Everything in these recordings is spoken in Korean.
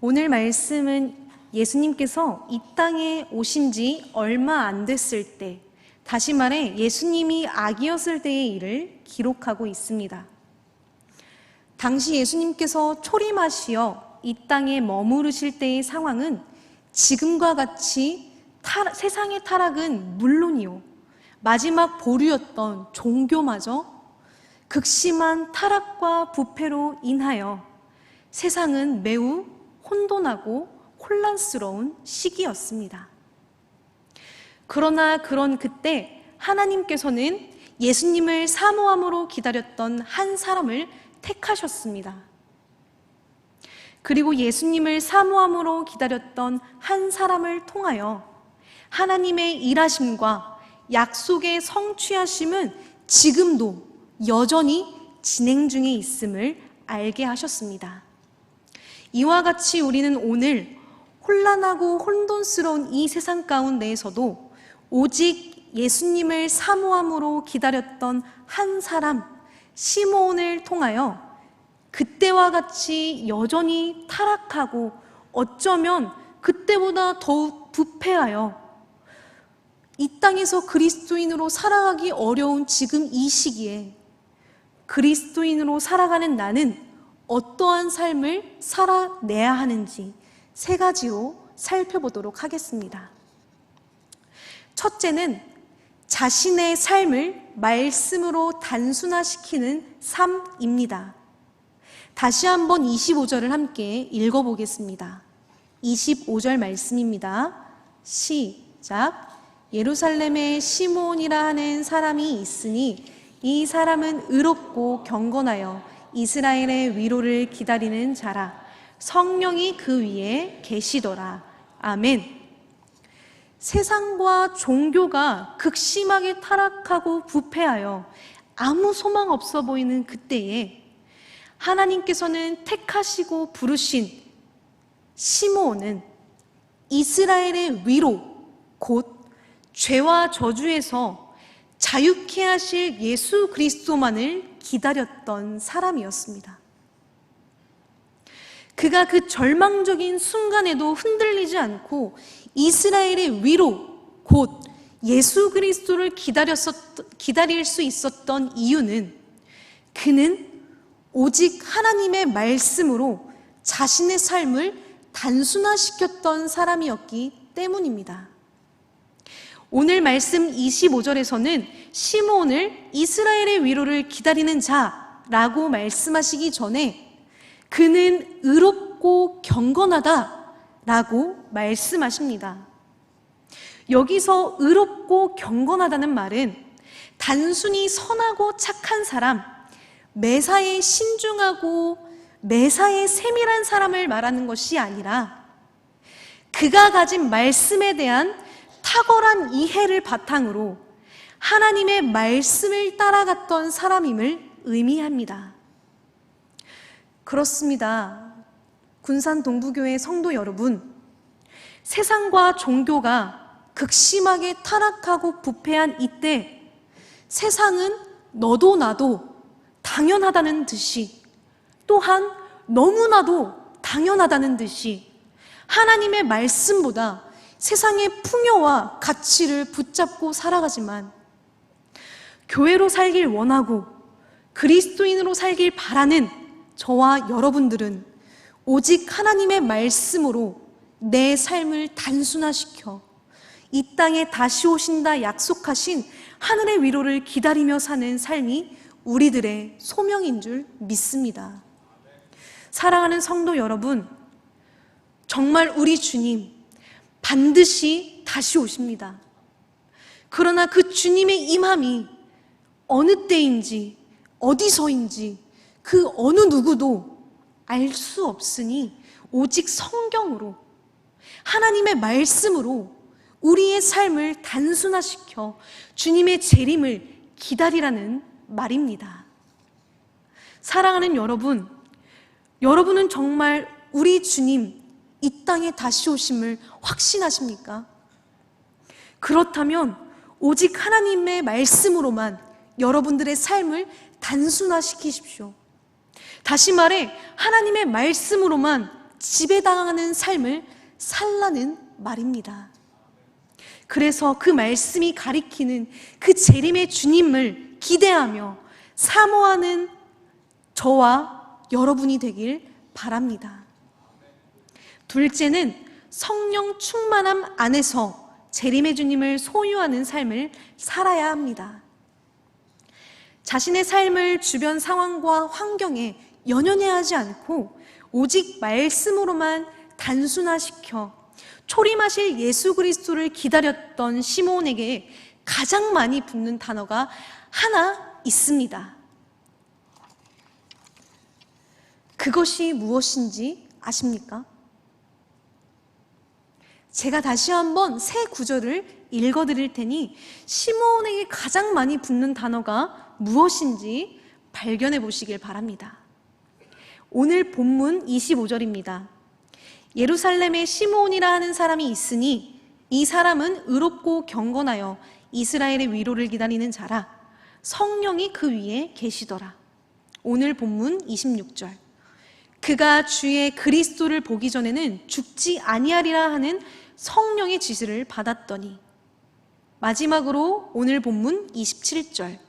오늘 말씀은 예수님께서 이 땅에 오신 지 얼마 안 됐을 때, 다시 말해 예수님이 아기였을 때의 일을 기록하고 있습니다. 당시 예수님께서 초림하시어 이 땅에 머무르실 때의 상황은 지금과 같이 세상의 타락은 물론이요, 마지막 보루였던 종교마저 극심한 타락과 부패로 인하여 세상은 매우 혼돈하고 혼란스러운 시기였습니다. 그러나 그런 그때 하나님께서는 예수님을 사모함으로 기다렸던 한 사람을 택하셨습니다. 그리고 예수님을 사모함으로 기다렸던 한 사람을 통하여 하나님의 일하심과 약속의 성취하심은 지금도 여전히 진행 중에 있음을 알게 하셨습니다. 이와 같이 우리는 오늘 혼란하고 혼돈스러운 이 세상 가운데에서도 오직 예수님을 사모함으로 기다렸던 한 사람, 시므온을 통하여 그때와 같이 여전히 타락하고 어쩌면 그때보다 더욱 부패하여 이 땅에서 그리스도인으로 살아가기 어려운 지금 이 시기에 그리스도인으로 살아가는 나는 어떠한 삶을 살아내야 하는지 세 가지로 살펴보도록 하겠습니다. 첫째는 자신의 삶을 말씀으로 단순화시키는 삶입니다. 다시 한번 25절을 함께 읽어보겠습니다. 25절 말씀입니다. 시작. 예루살렘에 시므온이라 하는 사람이 있으니 이 사람은 의롭고 경건하여 이스라엘의 위로를 기다리는 자라. 성령이 그 위에 계시더라. 아멘. 세상과 종교가 극심하게 타락하고 부패하여 아무 소망 없어 보이는 그때에 하나님께서는 택하시고 부르신 시므온은 이스라엘의 위로, 곧 죄와 저주에서 자유케 하실 예수 그리스도만을 기다렸던 사람이었습니다. 그가 그 절망적인 순간에도 흔들리지 않고 이스라엘의 위로, 곧 예수 그리스도를 기다릴 수 있었던 이유는 그는 오직 하나님의 말씀으로 자신의 삶을 단순화시켰던 사람이었기 때문입니다. 오늘 말씀 25절에서는 시므온을 이스라엘의 위로를 기다리는 자라고 말씀하시기 전에 그는 의롭고 경건하다라고 말씀하십니다. 여기서 의롭고 경건하다는 말은 단순히 선하고 착한 사람, 매사에 신중하고 매사에 세밀한 사람을 말하는 것이 아니라 그가 가진 말씀에 대한 탁월한 이해를 바탕으로 하나님의 말씀을 따라갔던 사람임을 의미합니다. 그렇습니다. 군산 동부교회 성도 여러분, 세상과 종교가 극심하게 타락하고 부패한 이때 세상은 너도 나도 당연하다는 듯이, 또한 너무나도 당연하다는 듯이 하나님의 말씀보다 세상의 풍요와 가치를 붙잡고 살아가지만 교회로 살길 원하고 그리스도인으로 살길 바라는 저와 여러분들은 오직 하나님의 말씀으로 내 삶을 단순화시켜 이 땅에 다시 오신다 약속하신 하늘의 위로를 기다리며 사는 삶이 우리들의 소명인 줄 믿습니다. 사랑하는 성도 여러분, 정말 우리 주님 반드시 다시 오십니다. 그러나 그 주님의 임함이 어느 때인지 어디서인지 그 어느 누구도 알 수 없으니 오직 성경으로, 하나님의 말씀으로 우리의 삶을 단순화시켜 주님의 재림을 기다리라는 말입니다. 사랑하는 여러분, 여러분은 정말 우리 주님 이 땅에 다시 오심을 확신하십니까? 그렇다면 오직 하나님의 말씀으로만 여러분들의 삶을 단순화시키십시오. 다시 말해 하나님의 말씀으로만 지배당하는 삶을 살라는 말입니다. 그래서 그 말씀이 가리키는 그 재림의 주님을 기대하며 사모하는 저와 여러분이 되길 바랍니다. 둘째는 성령 충만함 안에서 재림의 주님을 소유하는 삶을 살아야 합니다. 자신의 삶을 주변 상황과 환경에 연연해하지 않고 오직 말씀으로만 단순화시켜 초림하실 예수 그리스도를 기다렸던 시므온에게 가장 많이 붙는 단어가 하나 있습니다. 그것이 무엇인지 아십니까? 제가 다시 한번 새 구절을 읽어드릴 테니 시므온에게 가장 많이 붙는 단어가 무엇인지 발견해 보시길 바랍니다. 오늘 본문 25절입니다. 예루살렘에 시므온이라 하는 사람이 있으니 이 사람은 의롭고 경건하여 이스라엘의 위로를 기다리는 자라. 성령이 그 위에 계시더라. 오늘 본문 26절. 그가 주의 그리스도를 보기 전에는 죽지 아니하리라 하는 성령의 지시를 받았더니. 마지막으로 오늘 본문 27절.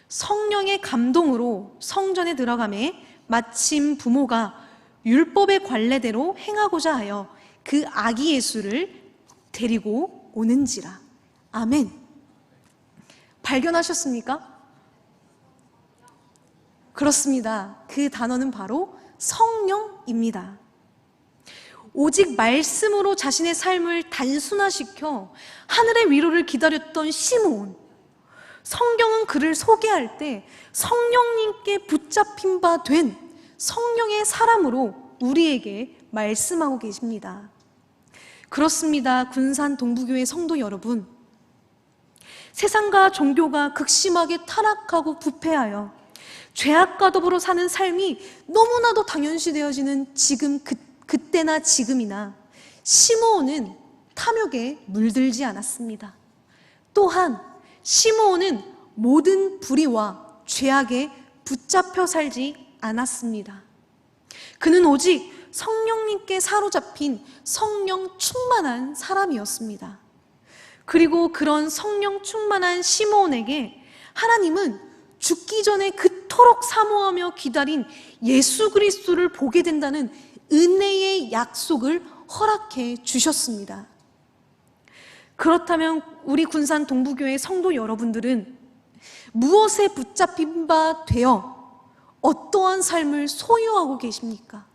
성령의 감동으로 성전에 들어가매 마침 부모가 율법의 관례대로 행하고자 하여 그 아기 예수를 데리고 오는지라. 아멘. 발견하셨습니까? 그렇습니다. 그 단어는 바로 성령입니다. 오직 말씀으로 자신의 삶을 단순화시켜 하늘의 위로를 기다렸던 시므온. 성경은 그를 소개할 때 성령님께 붙잡힌 바 된 성령의 사람으로 우리에게 말씀하고 계십니다. 그렇습니다. 군산 동부교회 성도 여러분, 세상과 종교가 극심하게 타락하고 부패하여 죄악과 더불어 사는 삶이 너무나도 당연시되어지는 지금 그때나 지금이나 시므온은 탐욕에 물들지 않았습니다. 또한 시므온은 모든 불의와 죄악에 붙잡혀 살지 않았습니다. 그는 오직 성령님께 사로잡힌 성령 충만한 사람이었습니다. 그리고 그런 성령 충만한 시므온에게 하나님은 죽기 전에 그토록 사모하며 기다린 예수 그리스도를 보게 된다는 은혜의 약속을 허락해 주셨습니다. 그렇다면 우리 군산 동부교회 성도 여러분들은 무엇에 붙잡힌 바 되어 어떠한 삶을 소유하고 계십니까?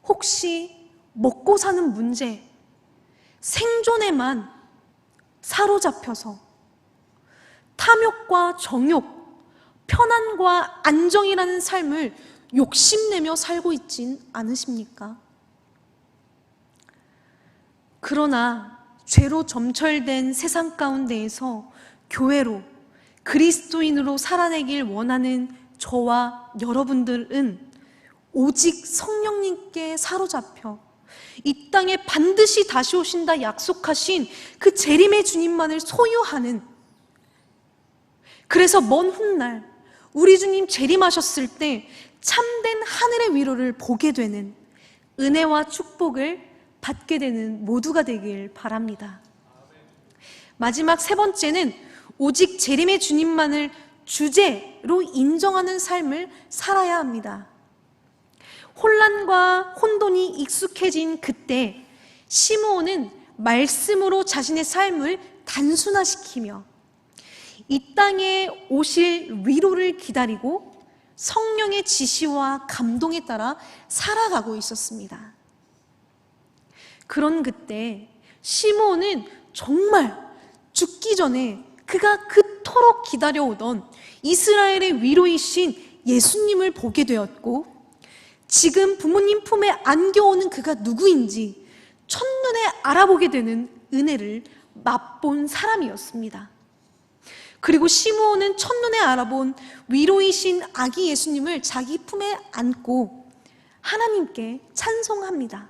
혹시 먹고 사는 문제, 생존에만 사로잡혀서 탐욕과 정욕, 편안과 안정이라는 삶을 욕심내며 살고 있진 않으십니까? 그러나 죄로 점철된 세상 가운데에서 교회로 그리스도인으로 살아내길 원하는 저와 여러분들은 오직 성령님께 사로잡혀 이 땅에 반드시 다시 오신다 약속하신 그 재림의 주님만을 소유하는, 그래서 먼 훗날 우리 주님 재림하셨을 때 참된 하늘의 위로를 보게 되는 은혜와 축복을 받게 되는 모두가 되길 바랍니다. 마지막 세 번째는 오직 재림의 주님만을 주제로 인정하는 삶을 살아야 합니다. 혼란과 혼돈이 익숙해진 그때 시므온은 말씀으로 자신의 삶을 단순화시키며 이 땅에 오실 위로를 기다리고 성령의 지시와 감동에 따라 살아가고 있었습니다. 그런 그때 시므온은 정말 죽기 전에 그가 그토록 기다려오던 이스라엘의 위로이신 예수님을 보게 되었고, 지금 부모님 품에 안겨오는 그가 누구인지 첫눈에 알아보게 되는 은혜를 맛본 사람이었습니다. 그리고 시므온은 첫눈에 알아본 위로이신 아기 예수님을 자기 품에 안고 하나님께 찬송합니다.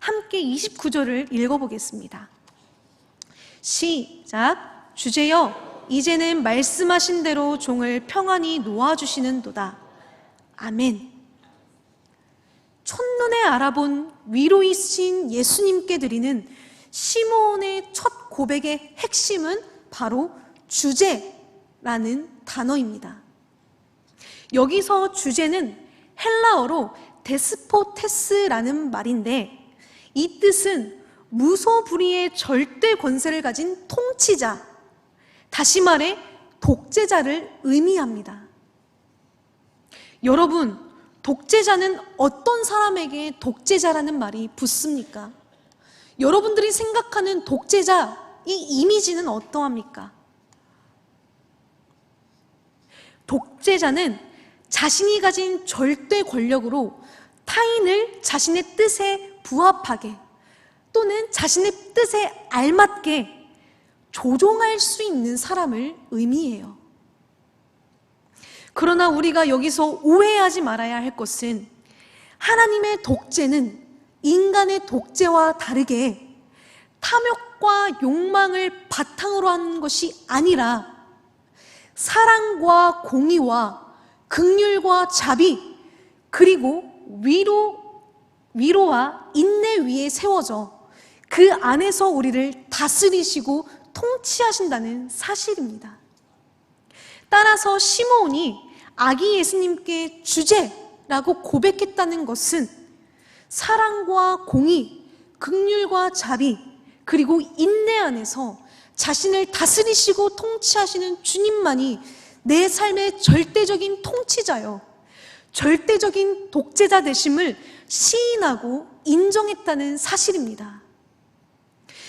함께 29절을 읽어보겠습니다. 시작. 주제여, 이제는 말씀하신 대로 종을 평안히 놓아주시는도다. 아멘. 첫눈에 알아본 위로이신 예수님께 드리는 시므온의 첫 고백의 핵심은 바로 주제라는 단어입니다. 여기서 주제는 헬라어로 데스포테스라는 말인데, 이 뜻은 무소불위의 절대 권세를 가진 통치자, 다시 말해 독재자를 의미합니다. 여러분, 독재자는 어떤 사람에게 독재자라는 말이 붙습니까? 여러분들이 생각하는 독재자, 이 이미지는 어떠합니까? 독재자는 자신이 가진 절대 권력으로 타인을 자신의 뜻에 부합하게 또는 자신의 뜻에 알맞게 조종할 수 있는 사람을 의미해요. 그러나 우리가 여기서 오해하지 말아야 할 것은, 하나님의 독재는 인간의 독재와 다르게 탐욕과 욕망을 바탕으로 하는 것이 아니라 사랑과 공의와 긍휼과 자비, 그리고 위로와 인내 위에 세워져 그 안에서 우리를 다스리시고 통치하신다는 사실입니다. 따라서 시므온이 아기 예수님께 주제라고 고백했다는 것은 사랑과 공의, 긍휼과 자비, 그리고 인내 안에서 자신을 다스리시고 통치하시는 주님만이 내 삶의 절대적인 통치자요, 절대적인 독재자 되심을 시인하고 인정했다는 사실입니다.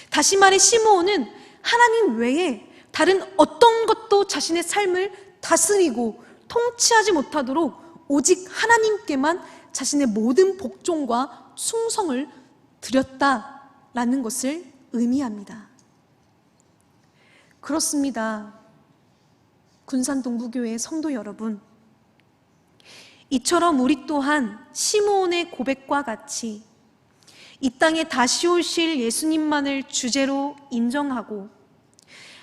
다시 말해 시므온은 하나님 외에 다른 어떤 것도 자신의 삶을 다스리고 통치하지 못하도록 오직 하나님께만 자신의 모든 복종과 충성을 드렸다라는 것을 의미합니다. 그렇습니다. 군산동부교회 성도 여러분, 이처럼 우리 또한 시므온의 고백과 같이 이 땅에 다시 오실 예수님만을 주제로 인정하고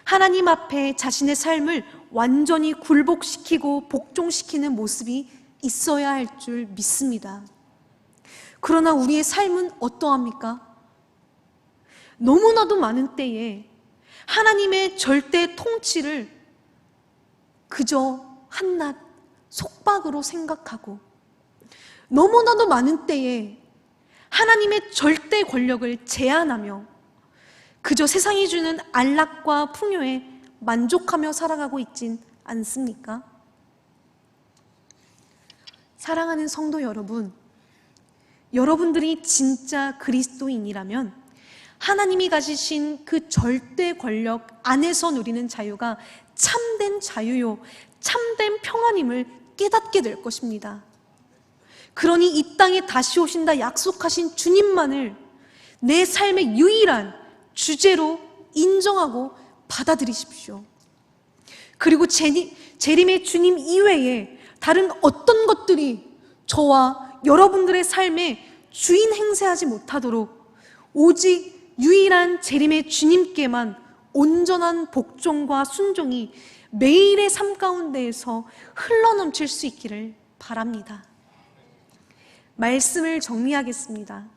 하나님 앞에 자신의 삶을 완전히 굴복시키고 복종시키는 모습이 있어야 할 줄 믿습니다. 그러나 우리의 삶은 어떠합니까? 너무나도 많은 때에 하나님의 절대 통치를 그저 한낱 속박으로 생각하고, 너무나도 많은 때에 하나님의 절대 권력을 제한하며 그저 세상이 주는 안락과 풍요에 만족하며 살아가고 있진 않습니까? 사랑하는 성도 여러분, 여러분들이 진짜 그리스도인이라면 하나님이 가지신 그 절대 권력 안에서 누리는 자유가 참된 자유요, 참된 평안임을 깨닫게 될 것입니다. 그러니 이 땅에 다시 오신다 약속하신 주님만을 내 삶의 유일한 주제로 인정하고 받아들이십시오. 그리고 재림의 주님 이외에 다른 어떤 것들이 저와 여러분들의 삶에 주인 행세하지 못하도록 오직 유일한 재림의 주님께만 온전한 복종과 순종이 매일의 삶 가운데에서 흘러넘칠 수 있기를 바랍니다. 말씀을 정리하겠습니다.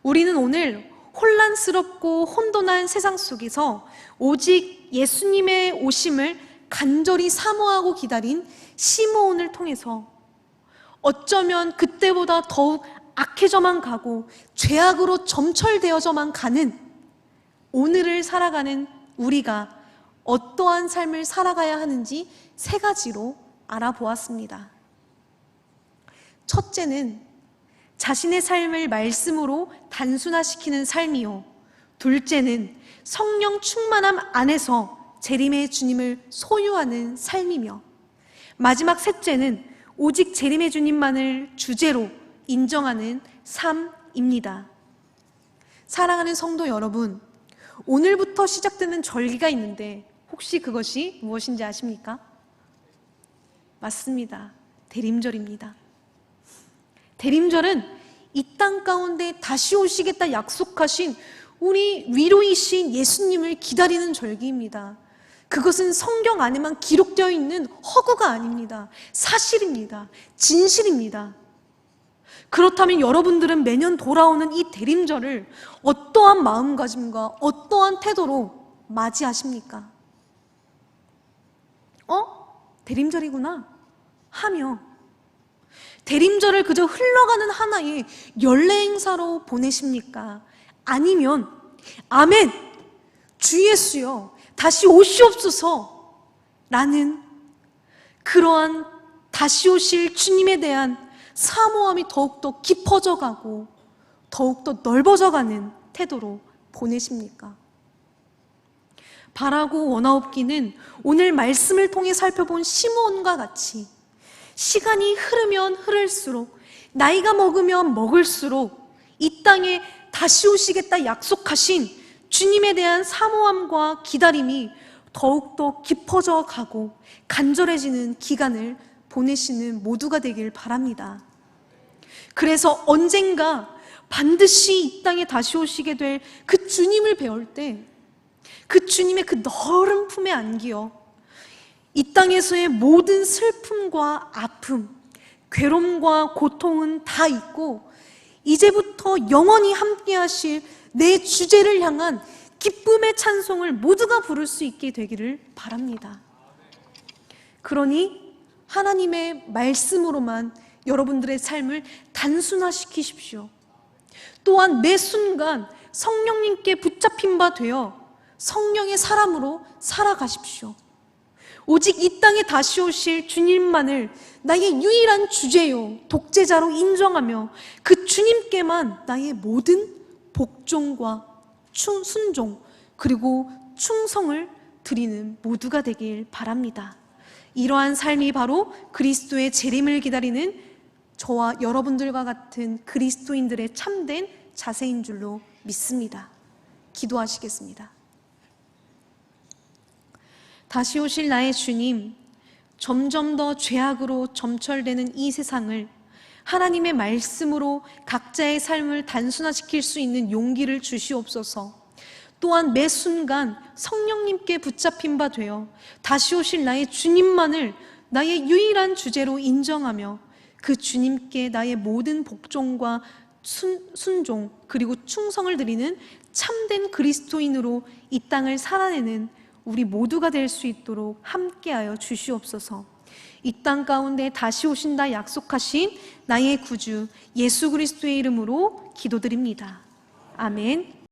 우리는 오늘 혼란스럽고 혼돈한 세상 속에서 오직 예수님의 오심을 간절히 사모하고 기다린 시므온을 통해서 어쩌면 그때보다 더욱 악해져만 가고 죄악으로 점철되어져만 가는 오늘을 살아가는 우리가 어떠한 삶을 살아가야 하는지 세 가지로 알아보았습니다. 첫째는 자신의 삶을 말씀으로 단순화시키는 삶이요, 둘째는 성령 충만함 안에서 재림의 주님을 소유하는 삶이며, 마지막 셋째는 오직 재림의 주님만을 주제로 인정하는 삶입니다. 사랑하는 성도 여러분, 오늘부터 시작되는 절기가 있는데 혹시 그것이 무엇인지 아십니까? 맞습니다. 대림절입니다. 대림절은 이 땅 가운데 다시 오시겠다 약속하신 우리 위로이신 예수님을 기다리는 절기입니다. 그것은 성경 안에만 기록되어 있는 허구가 아닙니다. 사실입니다. 진실입니다. 그렇다면 여러분들은 매년 돌아오는 이 대림절을 어떠한 마음가짐과 어떠한 태도로 맞이하십니까? 대림절이구나 하며 대림절을 그저 흘러가는 하나의 연례 행사로 보내십니까? 아니면 아멘! 주 예수여 다시 오시옵소서 라는 그러한 다시 오실 주님에 대한 사모함이 더욱더 깊어져 가고 더욱더 넓어져 가는 태도로 보내십니까? 바라고 원하옵기는 오늘 말씀을 통해 살펴본 시므온과 같이 시간이 흐르면 흐를수록 나이가 먹으면 먹을수록 이 땅에 다시 오시겠다 약속하신 주님에 대한 사모함과 기다림이 더욱더 깊어져 가고 간절해지는 기간을 보내시는 모두가 되길 바랍니다. 그래서 언젠가 반드시 이 땅에 다시 오시게 될 그 주님을 배울 때 그 주님의 그 넓은 품에 안기어 이 땅에서의 모든 슬픔과 아픔, 괴로움과 고통은 다 잊고 이제부터 영원히 함께 하실 내 주제를 향한 기쁨의 찬송을 모두가 부를 수 있게 되기를 바랍니다. 그러니 하나님의 말씀으로만 여러분들의 삶을 단순화시키십시오. 또한 매 순간 성령님께 붙잡힌 바 되어 성령의 사람으로 살아가십시오. 오직 이 땅에 다시 오실 주님만을 나의 유일한 주제요 독재자로 인정하며 그 주님께만 나의 모든 복종과 순종 그리고 충성을 드리는 모두가 되길 바랍니다. 이러한 삶이 바로 그리스도의 재림을 기다리는 저와 여러분들과 같은 그리스도인들의 참된 자세인 줄로 믿습니다. 기도하시겠습니다. 다시 오실 나의 주님, 점점 더 죄악으로 점철되는 이 세상을 하나님의 말씀으로 각자의 삶을 단순화시킬 수 있는 용기를 주시옵소서. 또한 매 순간 성령님께 붙잡힌 바 되어 다시 오실 나의 주님만을 나의 유일한 주제로 인정하며 그 주님께 나의 모든 복종과 순종 그리고 충성을 드리는 참된 그리스도인으로 이 땅을 살아내는 우리 모두가 될 수 있도록 함께하여 주시옵소서. 이 땅 가운데 다시 오신다 약속하신 나의 구주 예수 그리스도의 이름으로 기도드립니다. 아멘.